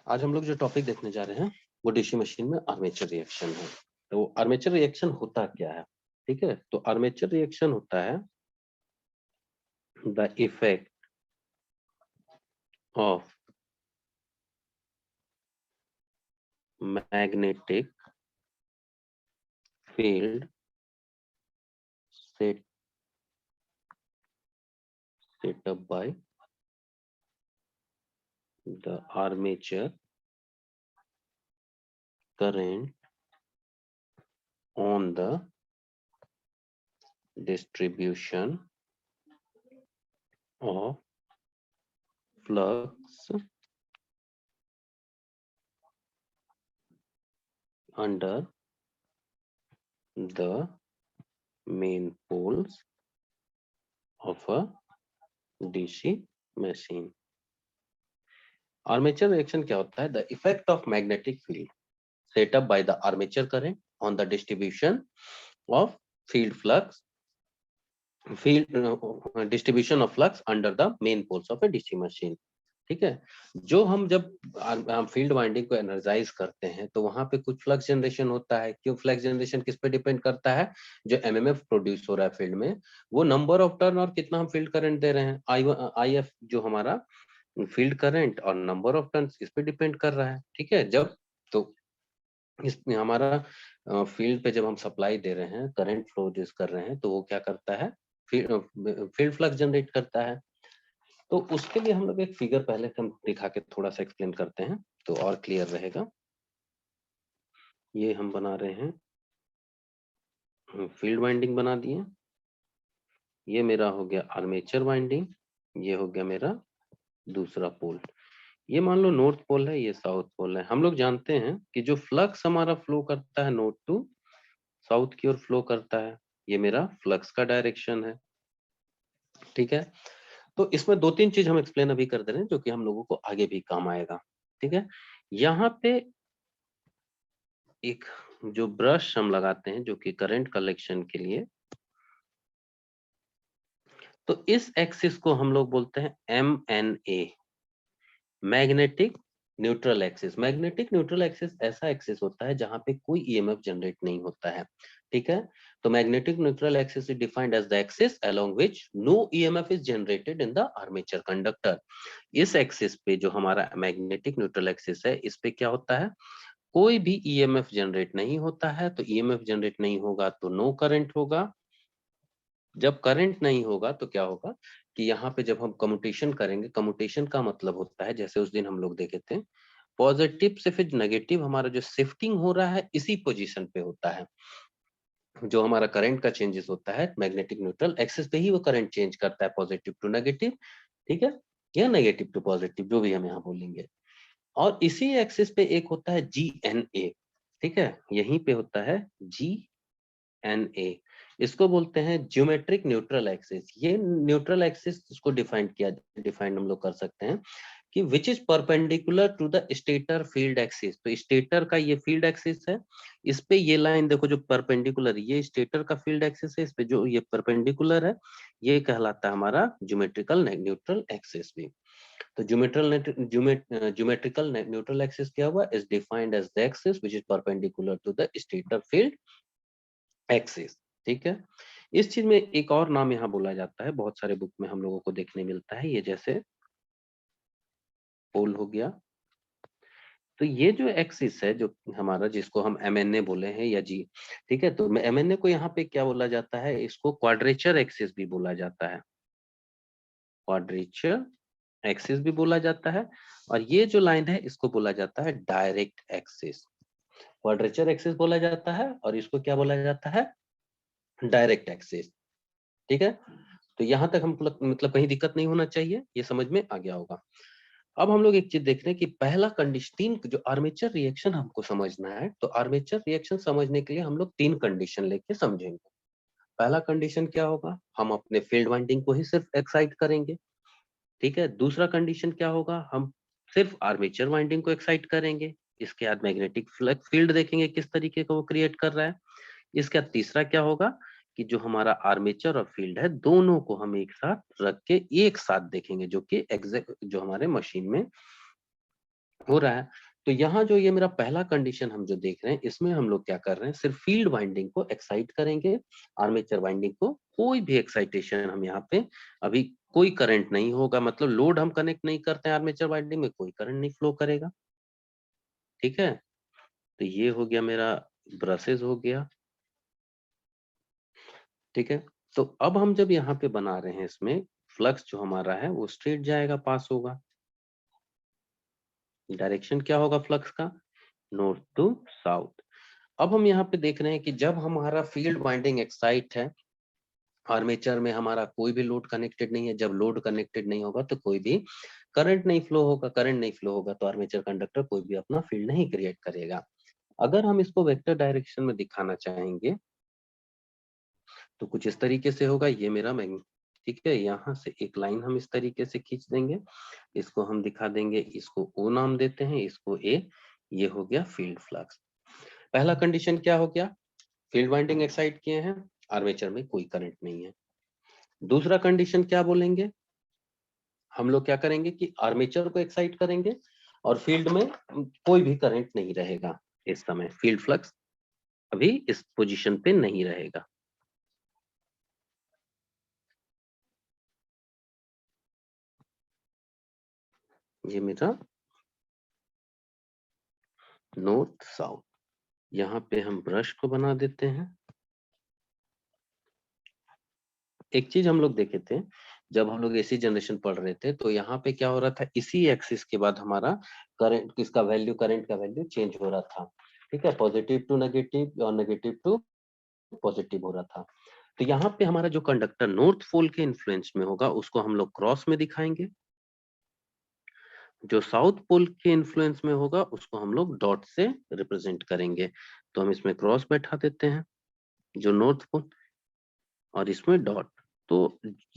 आज हम लोग जो टॉपिक देखने जा रहे हैं वो डीसी मशीन में आर्मेचर रिएक्शन है। तो आर्मेचर रिएक्शन होता क्या है? ठीक है, तो आर्मेचर रिएक्शन होता है the effect of magnetic field set up by the armature current on the distribution of flux under the main poles of a DC machine. Armature reaction क्या होता है? The effect of magnetic field set up by the armature current on the distribution of field flux distribution of flux under the main poles of a DC machine. ठीक है, जो हम जब हम field winding को एनर्जाइज करते हैं तो वहां पे कुछ फ्लक्स जनरेशन होता है। क्यों फ्लक्स जनरेशन किस पे डिपेंड करता है? जो एमएमएफ प्रोड्यूस हो रहा है फील्ड में, वो नंबर ऑफ टर्न और कितना हम फील्ड करंट दे रहे हैं, आई एफ जो हमारा फील्ड करंट और नंबर ऑफ टर्न इस पे डिपेंड कर रहा है। ठीक है, जब तो इसमें हमारा फील्ड पे जब हम सप्लाई दे रहे हैं, करंट फ्लो जिस कर रहे हैं, तो वो क्या करता है? फील्ड फ्लक्स जनरेट करता है। तो उसके लिए हम लोग एक फिगर पहले हम दिखा के थोड़ा सा एक्सप्लेन करते हैं तो और क्लियर रहेगा। ये हम बना रहे हैं, फील्ड वाइंडिंग बना दिए। ये मेरा हो गया आर्मेचर वाइंडिंग, ये हो गया मेरा दूसरा पोल। ये मान लो नॉर्थ पोल है, ये साउथ पोल है। हम लोग जानते हैं कि जो फ्लक्स हमारा फ्लो करता है नॉर्थ टू साउथ की ओर फ्लो करता है, ये मेरा फ्लक्स का डायरेक्शन है। ठीक है, तो इसमें दो तीन चीज हम एक्सप्लेन अभी कर दे रहे हैं जो कि हम लोगों को आगे भी काम आएगा। ठीक है, यहाँ पे एक जो ब्रश हम लगाते हैं जो कि करंट कलेक्शन के लिए, तो इस एक्सिस को हम लोग बोलते हैं MNA, magnetic neutral axis. Magnetic neutral axis ऐसा एक्सिस होता है जहां पे कोई ईएमएफ जनरेट नहीं होता है। ठीक है, तो magnetic neutral axis is defined as the axis along which no EMF is generated in the armature conductor. इस एक्सिस पे जो हमारा मैग्नेटिक न्यूट्रल एक्सिस है, इस पे क्या होता है? कोई भी ईएमएफ जनरेट नहीं होता है। तो ईएमएफ जनरेट नहीं होगा तो नो करंट होगा। जब करंट नहीं होगा तो क्या होगा कि यहाँ पे जब हम कम्यूटेशन करेंगे, कम्यूटेशन का मतलब होता है, जैसे उस दिन हम लोग देखे थे, पॉजिटिव से फिर नेगेटिव हमारा जो शिफ्टिंग हो रहा है इसी पोजीशन पे होता है। जो हमारा करंट का चेंजेस होता है मैग्नेटिक न्यूट्रल एक्सिस पे ही वो करंट चेंज करता है, पॉजिटिव टू नेगेटिव। ठीक है, या नेगेटिव टू पॉजिटिव, जो भी हम यहाँ बोलेंगे। और इसी एक्सिस पे एक होता है GNA। ठीक है, यहीं पे होता है GNA, इसको बोलते हैं ज्योमेट्रिक न्यूट्रल एक्सिस। ये न्यूट्रल एक्सिस इसको डिफाइन हम लोग कर सकते हैं कि which is perpendicular to the stator field axis. तो स्टेटर का ये फील्ड एक्सिस है, इस पे ये लाइन देखो जो परपेंडिकुलर, ये स्टेटर का फील्ड एक्सिस है, इस पे जो ये परपेंडिकुलर है, ये कहलाता है हमारा ज्योमेट्रिकल न्यूट्रल एक्सिस भी। तो ज्योमेट्रिकल न्यूट्रल एक्सिस क्या हुआ? Is defined as the axis which is perpendicular to the stator field axis. ठीक है, इस चीज में एक और नाम यहाँ बोला जाता है, बहुत सारे बुक में हम लोगों को देखने मिलता है, ये जैसे पोल हो गया। तो ये जो एक्सिस है जो हमारा, जिसको हम MNA बोले हैं या जी, ठीक है, तो MNA को यहाँ पे क्या बोला जाता है? इसको क्वाड्रेचर एक्सिस भी बोला जाता है, क्वाड्रेचर एक्सिस भी बोला जाता है। और ये जो लाइन है इसको बोला जाता है डायरेक्ट एक्सिस। क्वाड्रेचर एक्सिस बोला जाता है और इसको क्या बोला जाता है? Direct axis. ठीक है, तो यहाँ तक हम मतलब कहीं दिक्कत नहीं होना चाहिए, ये समझ में आ गया होगा। अब हम लोग एक चीज देख रहे हैं कि पहला कंडीशन, तीन जो आर्मेचर रिएक्शन हमको समझना है, तो आर्मेचर रिएक्शन समझने के लिए हम लोग तीन कंडीशन लेके समझेंगे। पहला कंडीशन क्या होगा? हम अपने फील्ड वाइंडिंग को ही सिर्फ एक्साइट करेंगे। ठीक है, दूसरा कंडीशन क्या होगा? हम सिर्फ आर्मेचर वाइंडिंग को एक्साइट करेंगे। इसके बाद मैग्नेटिक फ्लक्स फील्ड देखेंगे किस तरीके का वो क्रिएट कर रहा है। इसका तीसरा क्या होगा कि जो हमारा आर्मेचर और फील्ड है, दोनों को हम एक साथ रख के एक साथ देखेंगे, जो कि एग्जैक्ट जो हमारे मशीन में हो रहा है। तो यहाँ जो ये मेरा पहला कंडीशन हम जो देख रहे हैं, इसमें हम लोग क्या कर रहे हैं, सिर्फ फील्ड वाइंडिंग को एक्साइट करेंगे, आर्मेचर वाइंडिंग को कोई भी एक्साइटेशन हम यहाँ पे अभी कोई करंट नहीं होगा, मतलब लोड हम कनेक्ट नहीं करते हैं आर्मेचर वाइंडिंग में, कोई करंट नहीं फ्लो करेगा। ठीक है, तो ये हो गया मेरा ब्रशेस हो गया। ठीक है, तो अब हम जब यहाँ पे बना रहे हैं, इसमें फ्लक्स जो हमारा है वो स्ट्रेट जाएगा, पास होगा। डायरेक्शन क्या होगा फ्लक्स का, नॉर्थ टू साउथ। अब हम यहाँ पे देख रहे हैं कि जब हमारा फील्ड वाइंडिंग एक्साइट है, आर्मेचर में हमारा कोई भी लोड कनेक्टेड नहीं है, जब लोड कनेक्टेड नहीं होगा तो कोई भी करंट नहीं फ्लो होगा, करंट नहीं फ्लो होगा तो आर्मेचर कंडक्टर कोई भी अपना फील्ड नहीं क्रिएट करेगा। अगर हम इसको वेक्टर डायरेक्शन में दिखाना चाहेंगे तो कुछ इस तरीके से होगा, ये मेरा मैग्नेट। ठीक है, यहाँ से एक लाइन हम इस तरीके से खींच देंगे, इसको हम दिखा देंगे, इसको ओ नाम देते हैं, इसको ए। ये हो गया फील्ड फ्लक्स। पहला कंडीशन क्या हो गया, फील्ड वाइंडिंग एक्साइट किए हैं, आर्मेचर में कोई करंट नहीं है। दूसरा कंडीशन क्या बोलेंगे, हम लोग क्या करेंगे कि आर्मेचर को एक्साइट करेंगे और फील्ड में कोई भी करंट नहीं रहेगा, इस समय फील्ड फ्लक्स अभी इस पोजीशन पे नहीं रहेगा। ये मेरा नॉर्थ साउथ। यहाँ पे हम ब्रश को बना देते हैं। एक चीज हम लोग देखे थे, जब हम लोग एसी जनरेशन पढ़ रहे थे, तो यहाँ पे क्या हो रहा था, इसी एक्सिस के बाद हमारा करंट किसका वैल्यू, करंट का वैल्यू चेंज हो रहा था। ठीक है, पॉजिटिव टू नेगेटिव और नेगेटिव टू पॉजिटिव हो रहा था। तो यहाँ पे हमारा जो कंडक्टर नॉर्थ पोल के इन्फ्लुएंस में होगा उसको हम लोग क्रॉस में दिखाएंगे, जो साउथ पोल के इन्फ्लुएंस में होगा उसको हम लोग डॉट से रिप्रेजेंट करेंगे। तो हम इसमें क्रॉस बैठा देते हैं, जो नॉर्थ पोल, और इसमें डॉट। तो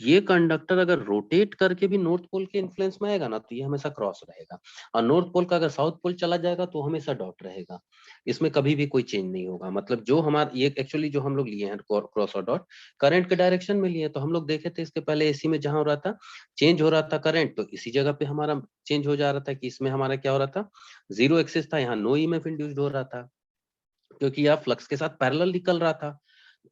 ये कंडक्टर अगर रोटेट करके भी नॉर्थ पोल के इन्फ्लुएंस में आएगा ना, तो ये हमेशा क्रॉस रहेगा, और नॉर्थ पोल का अगर साउथ पोल चला जाएगा तो हमेशा डॉट रहेगा। इसमें कभी भी कोई चेंज नहीं होगा। मतलब जो हमारा ये एक्चुअली जो हम लोग लिए हैं क्रॉस और डॉट, करंट के डायरेक्शन में लिए, तो हम लोग देखे थे इसके पहले एसी में जहां हो रहा था चेंज हो रहा था करंट, तो इसी जगह पे हमारा चेंज हो जा रहा था कि इसमें हमारा क्या हो रहा था, जीरो एक्सिस था, यहाँ नो ईएमएफ इंड्यूस्ड हो रहा था, क्योंकि यह फ्लक्स के साथ पैरेलल निकल रहा था।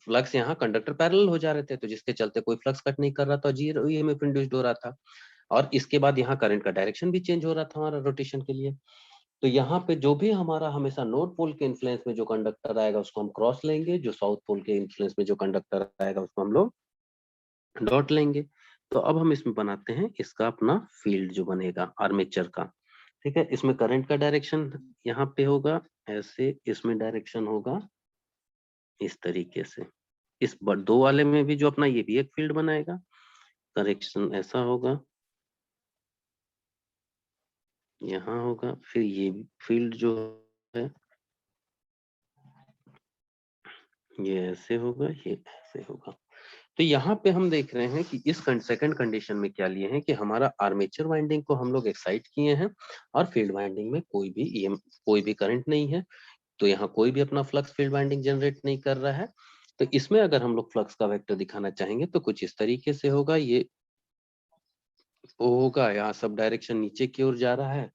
फ्लक्स यहाँ कंडक्टर पैरेलल हो जा रहे थे, तो जिसके चलते कोई फ्लक्स कट नहीं कर रहा था, जीरो ईएमएफ इंड्यूस्ड हो रहा था। और इसके बाद यहाँ करंट का डायरेक्शन भी चेंज हो रहा था हमारा रोटेशन के लिए। तो यहाँ पे जो भी हमारा हमेशा नॉर्थ पोल के इन्फ्लुएंस में जो कंडक्टर आएगा उसको हम क्रॉस लेंगे, जो साउथ पोल के इन्फ्लुएंस में जो कंडक्टर आएगा उसको हम लोग डॉट लेंगे। तो अब हम इसमें बनाते हैं इसका अपना फील्ड जो बनेगा आर्मेचर का। ठीक है, इसमें करंट का डायरेक्शन यहाँ पे होगा ऐसे, इसमें डायरेक्शन होगा इस तरीके से। इस दो वाले में भी जो अपना ये भी एक फील्ड बनाएगा, करेक्शन ऐसा होगा, यहाँ होगा, फिर ये फील्ड जो है ये ऐसे होगा, ये ऐसे होगा। तो यहाँ पे हम देख रहे हैं कि इस सेकंड कंडीशन में क्या लिए हैं कि हमारा आर्मेचर वाइंडिंग को हम लोग एक्साइट किए हैं और फील्ड वाइंडिंग में कोई भी कोई भी करंट नहीं है, तो यहाँ कोई भी अपना फ्लक्स फील्ड वाइंडिंग जनरेट नहीं कर रहा है। तो इसमें अगर हम लोग फ्लक्स का वेक्टर दिखाना चाहेंगे तो कुछ इस तरीके से होगा, ये ओ होगा, यहाँ सब डायरेक्शन नीचे की ओर जा रहा है,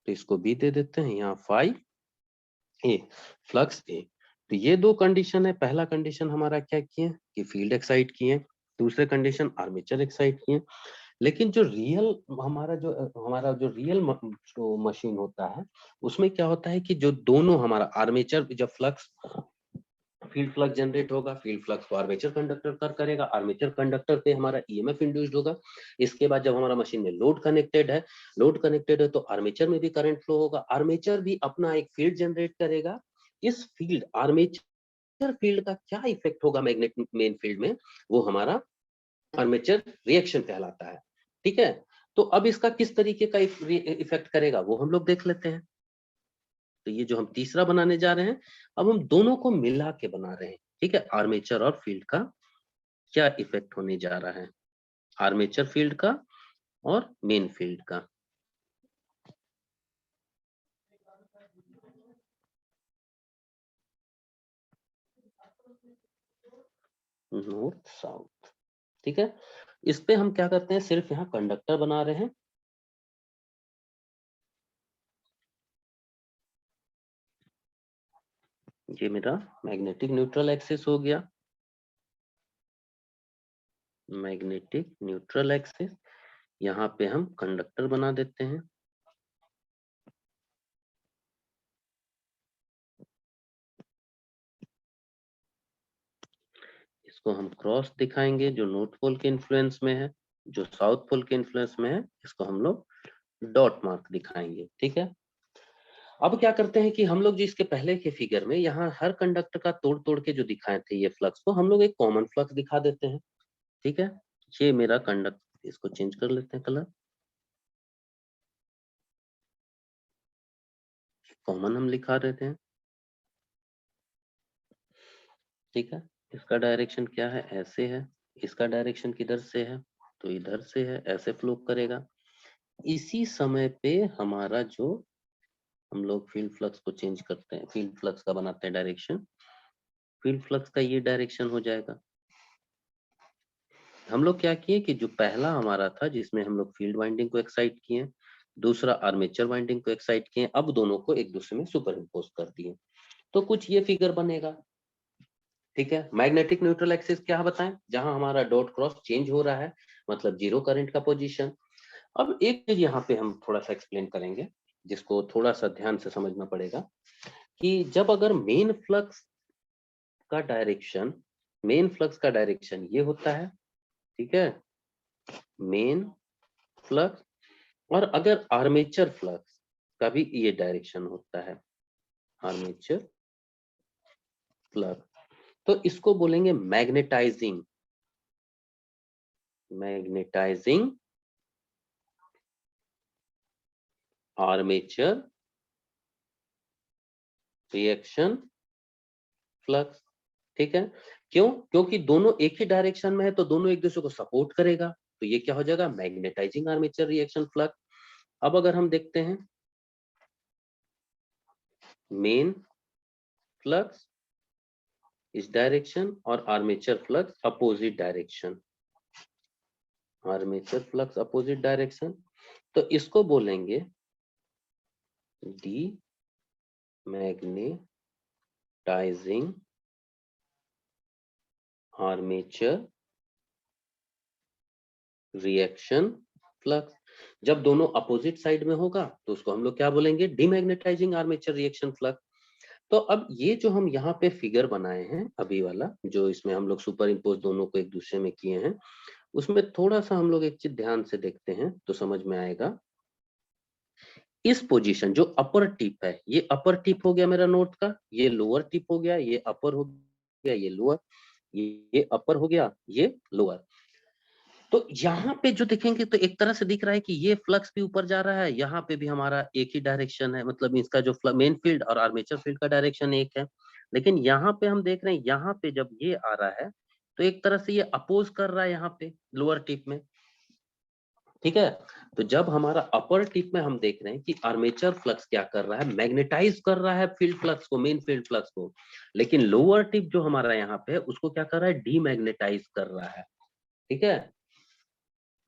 तो इसको बी दे देते हैं, यहाँ फाई ए, फ्लक्स ए। तो ये दो कंडीशन है, पहला कंडीशन हमारा क्या किए कि फील्ड एक्साइट किए, दूसरे कंडीशन आर्मेचर एक्साइट किए। लेकिन जो रियल हमारा जो रियल जो मशीन होता है, उसमें क्या होता है कि जो दोनों हमारा आर्मेचर जब फ्लक्स फील्ड फ्लक्स जनरेट होगा, फील्ड फ्लक्स को आर्मेचर कंडक्टर करेगा, आर्मेचर कंडक्टर पे हमारा ईएमएफ इंड्यूस्ड होगा। इसके बाद जब हमारा मशीन में लोड कनेक्टेड है तो आर्मेचर में भी करंट फ्लो होगा, आर्मेचर भी अपना एक फील्ड जनरेट करेगा। इस फील्ड आर्मेचर फील्ड का क्या इफेक्ट होगा मैग्नेट मेन फील्ड में, वो हमारा आर्मेचर रिएक्शन कहलाता है। ठीक है, तो अब इसका किस तरीके का इफेक्ट करेगा वो हम लोग देख लेते हैं। तो ये जो हम तीसरा बनाने जा रहे हैं, अब हम दोनों को मिला के बना रहे हैं। ठीक है, आर्मेचर और फील्ड का क्या इफेक्ट होने जा रहा है, आर्मेचर फील्ड का और मेन फील्ड का। North south. ठीक है, इस पे हम क्या करते हैं, सिर्फ यहाँ कंडक्टर बना रहे हैं। ये मेरा मैग्नेटिक न्यूट्रल एक्सिस हो गया, मैग्नेटिक न्यूट्रल एक्सिस। यहाँ पे हम कंडक्टर बना देते हैं। इसको हम क्रॉस दिखाएंगे, जो नॉर्थ पोल के इन्फ्लुएंस में है, जो साउथ पोल के इन्फ्लुएंस में है, इसको हम लोग डॉट मार्क दिखाएंगे। ठीक है, अब क्या करते हैं कि हम लोग जो इसके पहले के फिगर में यहाँ हर कंडक्टर का तोड़ तोड़ के जो दिखाए थे ये फ्लक्स को, हम लोग एक कॉमन फ्लक्स दिखा देते हैं। ठीक है, ये मेरा कंडक्टर, इसको चेंज कर लेते हैं कलर, कॉमन हम लिखा देते हैं। ठीक है, इसका डायरेक्शन क्या है, ऐसे है, इसका डायरेक्शन किधर से है, तो इधर से है, ऐसे फ्लो करेगा। इसी समय पे हमारा जो हम लोग फील्ड फ्लक्स को चेंज करते हैं, फील्ड फ्लक्स का बनाते हैं डायरेक्शन, फील्ड फ्लक्स का ये डायरेक्शन हो जाएगा। हम लोग क्या किए कि जो पहला हमारा था जिसमें हम लोग फील्ड वाइंडिंग को एक्साइट किए, दूसरा आर्मेचर वाइंडिंग को एक्साइट किए, अब दोनों को एक दूसरे में सुपर इम्पोज कर दिए, तो कुछ ये फिगर बनेगा। ठीक है, मैग्नेटिक न्यूट्रल एक्सिस क्या बताएं, जहां हमारा डॉट क्रॉस चेंज हो रहा है, मतलब जीरो करंट का पोजीशन। अब एक चीज यहाँ पे हम थोड़ा सा एक्सप्लेन करेंगे, जिसको थोड़ा सा ध्यान से समझना पड़ेगा, कि जब अगर मेन फ्लक्स का डायरेक्शन, मेन फ्लक्स का डायरेक्शन ये होता है, ठीक है, मेन फ्लक्स, और अगर आर्मेचर फ्लक्स का भी ये डायरेक्शन होता है, आर्मेचर फ्लक्स, तो इसको बोलेंगे magnetising, magnetising armature reaction flux. ठीक है, क्यों, क्योंकि दोनों एक ही डायरेक्शन में है, तो दोनों एक दूसरे को सपोर्ट करेगा, तो ये क्या हो जाएगा, मैग्नेटाइजिंग आर्मेचर रिएक्शन फ्लक्स। अब अगर हम देखते हैं मेन फ्लक्स इस डायरेक्शन और armature flux opposite direction, armature flux opposite direction, तो इसको बोलेंगे demagnetising armature reaction flux. जब दोनों अपोजिट साइड में होगा तो उसको हम लोग क्या बोलेंगे, डीमैग्नेटाइजिंग आर्मेचर रिएक्शन फ्लक्स। तो अब ये जो हम यहाँ पे फिगर बनाए हैं अभी वाला, जो इसमें हम लोग सुपर इम्पोज दोनों को एक दूसरे में किए हैं, उसमें थोड़ा सा हम लोग एक चीज ध्यान से देखते हैं तो समझ में आएगा। इस पोजीशन जो अपर टिप है, ये अपर टिप हो गया मेरा नोट का, ये लोअर टिप हो गया, ये अपर हो गया, ये लोअर, ये अपर हो गया, ये लोअर। तो यहाँ पे जो देखेंगे तो एक तरह से दिख रहा है कि ये फ्लक्स भी ऊपर जा रहा है, यहाँ पे भी हमारा एक ही डायरेक्शन है, मतलब इसका जो मेन फील्ड और आर्मेचर फील्ड का डायरेक्शन एक है। लेकिन यहाँ पे हम देख रहे हैं, यहाँ पे जब ये आ रहा है तो एक तरह से ये अपोज कर रहा है यहाँ पे लोअर टिप में। ठीक है, तो जब हमारा अपर टिप में हम देख रहे हैं कि आर्मेचर फ्लक्स क्या कर रहा है, मैग्नेटाइज कर रहा है फील्ड फ्लक्स को, मेन फील्ड फ्लक्स को, लेकिन लोअर टिप जो हमारा यहाँ पे है उसको क्या कर रहा है, डीमैग्नेटाइज कर रहा है। ठीक है,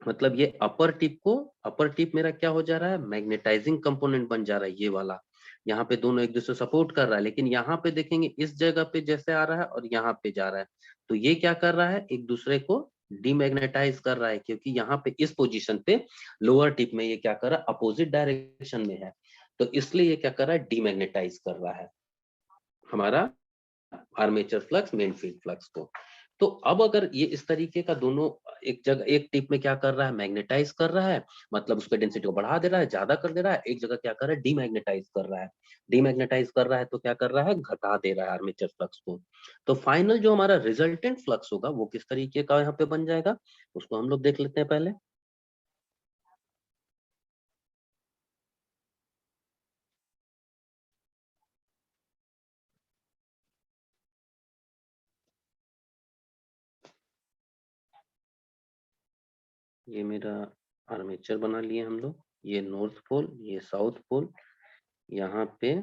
मतलब ये अपर टिप को, अपर टिप मेरा क्या हो जा रहा है, मैग्नेटाइजिंग कंपोनेंट बन जा रहा है ये वाला, यहाँ पे दोनों एक दूसरे सपोर्ट कर रहा है। लेकिन यहाँ पे देखेंगे इस जगह पे जैसे आ रहा है और यहाँ पे जा रहा है, तो ये क्या कर रहा है, एक दूसरे को डीमैग्नेटाइज कर रहा है, क्योंकि यहाँ पे इस पोजीशन पे लोअर टिप में ये क्या कर रहा है, अपोजिट डायरेक्शन में है, तो इसलिए ये क्या कर रहा है, डीमैग्नेटाइज कर रहा है हमारा armature flux main field flux को। तो अब अगर ये इस तरीके का दोनों एक जगह, एक टिप में क्या कर रहा है, मैग्नेटाइज कर रहा है, मतलब उसका डेंसिटी को बढ़ा दे रहा है, ज्यादा कर दे रहा है, एक जगह क्या कर रहा है, डीमैग्नेटाइज कर रहा है, डीमैग्नेटाइज कर रहा है तो क्या कर रहा है, घटा दे रहा है आर्मेचर फ्लक्स को। तो फाइनल जो हमारा रिजल्टेंट फ्लक्स होगा वो किस तरीके का यहाँ पे बन जाएगा, उसको हम लोग देख लेते हैं पहले। ये मेरा आर्मेचर बना लिए हम लोग, ये नॉर्थ पोल, ये साउथ पोल, यहाँ पे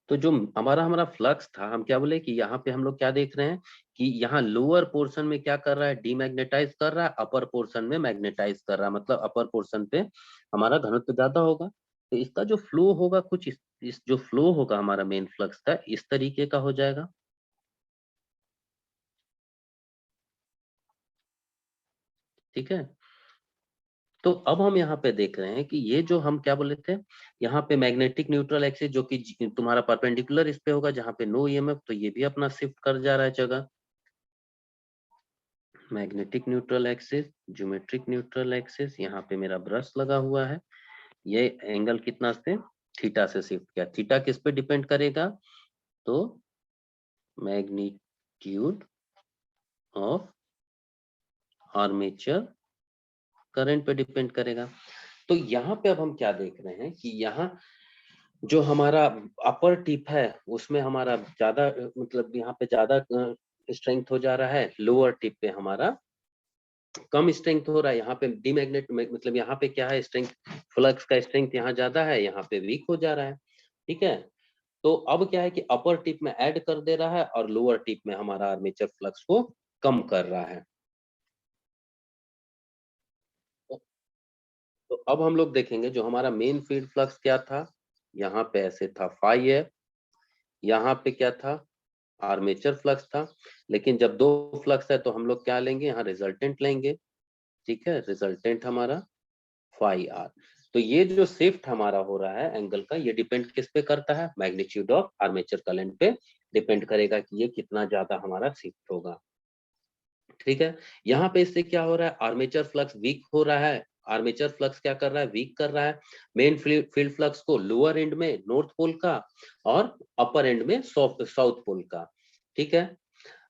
तो जो हमारा हमारा फ्लक्स था, हम क्या बोले कि यहाँ पे हम लोग क्या देख रहे हैं कि यहाँ लोअर पोर्शन में क्या कर रहा है, डीमैग्नेटाइज कर रहा है, अपर पोर्शन में मैग्नेटाइज कर रहा है, मतलब अपर पोर्शन पे हमारा घनत्व ज्यादा होगा। तो इसका जो फ्लो होगा कुछ इस जो फ्लो होगा हमारा मेन फ्लक्स का इस तरीके का हो जाएगा। ठीक है, तो अब हम यहाँ पे देख रहे हैं कि ये जो हम क्या बोले थे, यहाँ पे मैग्नेटिक न्यूट्रल एक्सिस जो कि तुम्हारा परपेंडिकुलर इस पे होगा जहाँ पे नो ईएमएफ, तो ये भी अपना शिफ्ट कर जा रहा है जगह। Magnetic neutral axis, geometric neutral axis, यहाँ पे मेरा ब्रश लगा हुआ है, ये एंगल कितना से थीटा से शिफ्ट किया। थीटा किस पे डिपेंड करेगा, तो मैग्नीट्यूड ऑफ आर्मेचर करंट पे डिपेंड करेगा। तो यहाँ पे अब हम क्या देख रहे हैं कि यहाँ जो हमारा अपर टिप है उसमें हमारा ज्यादा मतलब यहाँ पे ज्यादा स्ट्रेंथ हो जा रहा है, लोअर टिप पे हमारा कम स्ट्रेंथ हो रहा है। यहाँ पे डीमैग्नेट मतलब यहाँ पे क्या है, स्ट्रेंथ फ्लक्स का स्ट्रेंथ यहाँ ज्यादा है, यहाँ पे वीक हो जा रहा है। ठीक है, तो अब क्या है कि अपर टिप में ऐड कर दे रहा है और लोअर टिप में हमारा आर्मेचर फ्लक्स को कम कर रहा है। तो अब हम लोग देखेंगे जो हमारा मेन फील्ड फ्लक्स क्या था, यहाँ पे ऐसे था फाई है, यहाँ पे क्या था आर्मेचर फ्लक्स था। लेकिन जब दो फ्लक्स है तो हम लोग क्या लेंगे, यहाँ रिजल्टेंट लेंगे। ठीक है, रिजल्टेंट हमारा फाई आर। तो ये जो शिफ्ट हमारा हो रहा है एंगल का, ये डिपेंड किस पे करता है, मैग्नीट्यूड ऑफ आर्मेचर करंट पे डिपेंड करेगा कि ये कितना ज्यादा हमारा शिफ्ट होगा। ठीक है, यहाँ पे इससे क्या हो रहा है, आर्मेचर फ्लक्स वीक हो रहा है। आर्मेचर फ्लक्स क्या कर रहा है, वीक कर रहा है मेन फील्ड फ्लक्स को, लोअर एंड में नॉर्थ पोल का और अपर एंड में साउथ पोल का। ठीक है,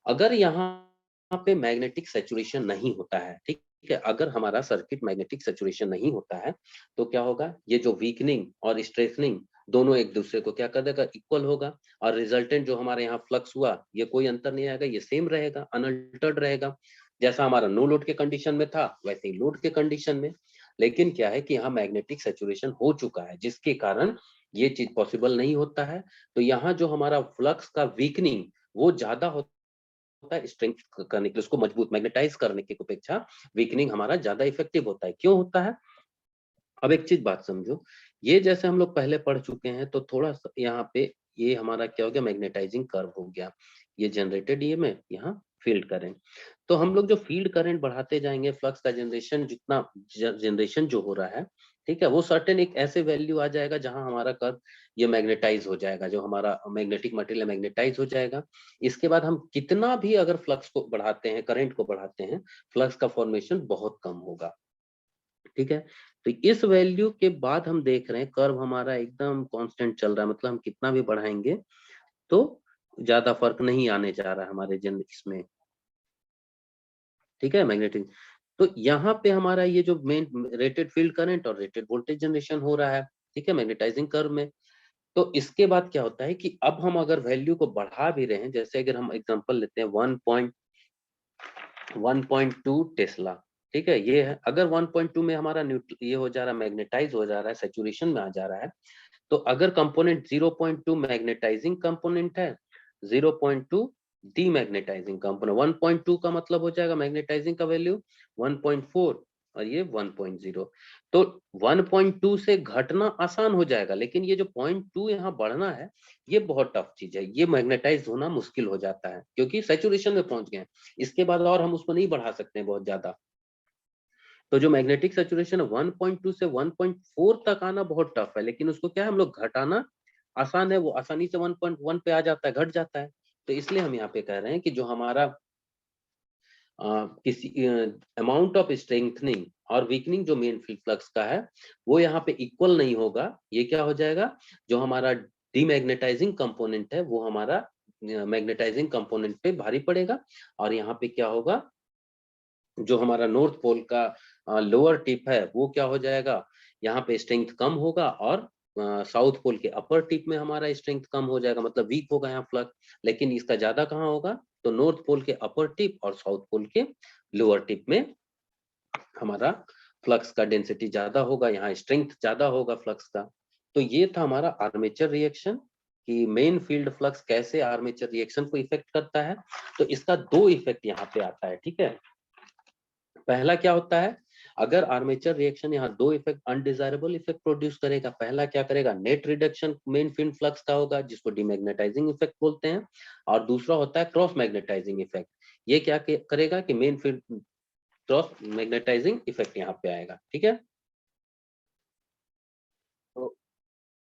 अगर यहाँ पे मैग्नेटिक सैचुरेशन नहीं होता है, ठीक है, अगर हमारा सर्किट मैग्नेटिक सैचुरेशन नहीं होता है तो क्या होगा, ये जो वीकनिंग और स्ट्रेथनिंग दोनों एक दूसरे को क्या कर देगा, इक्वल होगा। और रिजल्टेंट जो हमारे यहाँ फ्लक्स हुआ ये कोई अंतर नहीं आएगा, ये सेम रहेगा, अनअल्टर्ड रहेगा। जैसा हमारा नो लोड के कंडीशन में था वैसे ही लोड के कंडीशन में। लेकिन क्या है कि यहाँ मैग्नेटिक सैचुरेशन हो चुका है जिसके कारण ये चीज पॉसिबल नहीं होता है। तो यहाँ जो हमारा फ्लक्स का वीकनिंग वो ज्यादा होता है स्ट्रेंथ करने के लिए, उसको मजबूत मैग्नेटाइज करने की अपेक्षा वीकनिंग हमारा ज्यादा इफेक्टिव होता है। क्यों होता है, अब एक चीज बात समझो, ये जैसे हम लोग पहले पढ़ चुके हैं तो थोड़ा सा यहाँ पे ये हमारा क्या हो गया, मैग्नेटाइजिंग कर्व हो गया। ये जनरेटेड ईएमएफ, यहाँ फील्ड करंट। तो हम लोग जो फील्ड करंट बढ़ाते जाएंगे, फ्लक्स का जनरेशन जितना जनरेशन जो हो रहा है, ठीक है, वो सर्टेन एक ऐसे वैल्यू आ जाएगा जहां हमारा कर्व ये मैग्नेटाइज हो जाएगा, जो हमारा मैग्नेटिक मटेरियल मैग्नेटाइज हो जाएगा। इसके बाद हम कितना भी अगर फ्लक्स को बढ़ाते हैं, करंट को बढ़ाते हैं, फ्लक्स का फॉर्मेशन बहुत कम होगा। ठीक है, तो इस वैल्यू के बाद हम देख रहे हैं कर्व हमारा एकदम कांस्टेंट चल रहा है, मतलब हम कितना भी बढ़ाएंगे तो ज्यादा फर्क नहीं आने जा रहा है हमारे जन इसमें। ठीक है, मैग्नेटिक। तो यहाँ पे हमारा ये जो मेन रेटेड फील्ड करंट और रेटेड वोल्टेज जनरेशन हो रहा है, ठीक है, मैग्नेटाइजिंग कर्व में। तो इसके बाद क्या होता है कि अब हम अगर वैल्यू को बढ़ा भी रहे हैं, जैसे अगर हम एग्जांपल लेते हैं 1.2 टेस्ला, ठीक है, ये है। अगर 1.2 में हमारा ये हो जा रहा है, मैग्नेटाइज हो जा रहा है, सैचुरेशन में आ जा रहा है, तो अगर कंपोनेंट 0.2 मैग्नेटाइजिंग कंपोनेंट है, 0.2 डीमैग्नेटाइजिंग कंपोनेंट, 1.2 का मतलब हो जाएगा मैग्नेटाइजिंग का वैल्यू 1.4 और ये 1.0। तो 1.2 से घटना आसान हो जाएगा, लेकिन ये जो 0.2 यहाँ बढ़ना है ये बहुत टफ चीज है, ये मैग्नेटाइज होना मुश्किल हो जाता है क्योंकि सैचुरेशन में पहुंच गए हैं। इसके बाद और हम उसको नहीं बढ़ा सकते हैं बहुत ज्यादा। तो जो मैग्नेटिक सैचुरेशन है 1.2 से 1.4 तक आना बहुत टफ है, लेकिन उसको क्या है, हम लोग घटाना आसान है, वो आसानी से 1.1 पे आ जाता है, घट जाता है। तो इसलिए हम यहाँ पे कह रहे हैं कि जो हमारा किसी अमाउंट ऑफ स्ट्रेंथनिंग और वीकनिंग जो मेन फ्लक्स का है वो यहाँ पे इक्वल नहीं होगा। ये क्या हो जाएगा, जो हमारा डीमैग्नेटाइजिंग कंपोनेंट है वो हमारा मैग्नेटाइजिंग कंपोनेंट पे भारी पड़ेगा। और यहाँ पे क्या होगा, जो हमारा नॉर्थ पोल का लोअर टिप है वो क्या हो जाएगा, यहाँ पे स्ट्रेंथ कम होगा और साउथ पोल के अपर टिप में हमारा स्ट्रेंथ कम हो जाएगा, मतलब वीक होगा यहाँ फ्लक्स। लेकिन इसका ज्यादा कहाँ होगा, तो नॉर्थ पोल के अपर टिप और साउथ पोल के लोअर टिप में हमारा फ्लक्स का डेंसिटी ज्यादा होगा, यहाँ स्ट्रेंथ ज्यादा होगा फ्लक्स का। तो ये था हमारा आर्मेचर रिएक्शन कि मेन फील्ड फ्लक्स कैसे आर्मेचर रिएक्शन को इफेक्ट करता है। तो इसका दो इफेक्ट यहाँ पे आता है। ठीक है, पहला क्या होता है, अगर आर्मेचर रिएक्शन यहाँ दो इफेक्ट अनडिजायरेबल इफेक्ट प्रोड्यूस करेगा, पहला क्या करेगा, net reduction main field flux का होगा जिसको डीमैग्नेटाइजिंग इफेक्ट बोलते हैं, और दूसरा होता है क्रॉस मैग्नेटाइजिंग इफेक्ट। ये क्या करेगा कि main field cross magnetising effect यहाँ पे आएगा, ठीक है।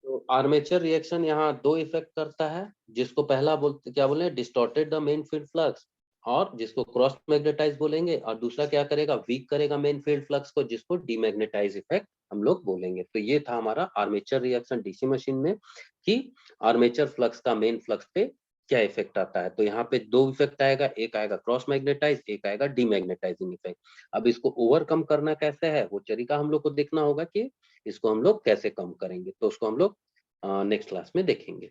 तो आर्मेचर रिएक्शन यहाँ दो इफेक्ट करता है, जिसको पहला बोलते क्या बोले, distorted the main field flux, और जिसको क्रॉस मैग्नेटाइज बोलेंगे, और दूसरा क्या करेगा, वीक करेगा मेन फील्ड फ्लक्स को, जिसको डीमैग्नेटाइज इफेक्ट हम लोग बोलेंगे। तो ये था हमारा आर्मेचर रिएक्शन डीसी मशीन में, कि आर्मेचर फ्लक्स का मेन फ्लक्स पे क्या इफेक्ट आता है। तो यहाँ पे दो इफेक्ट आएगा, एक आएगा क्रॉस मैग्नेटाइज, एक आएगा डीमैग्नेटाइजिंग इफेक्ट। अब इसको ओवरकम करना कैसे है, वो तरीका हम लोग को देखना होगा कि इसको हम लोग कैसे कम करेंगे, तो उसको हम लोग नेक्स्ट क्लास में देखेंगे।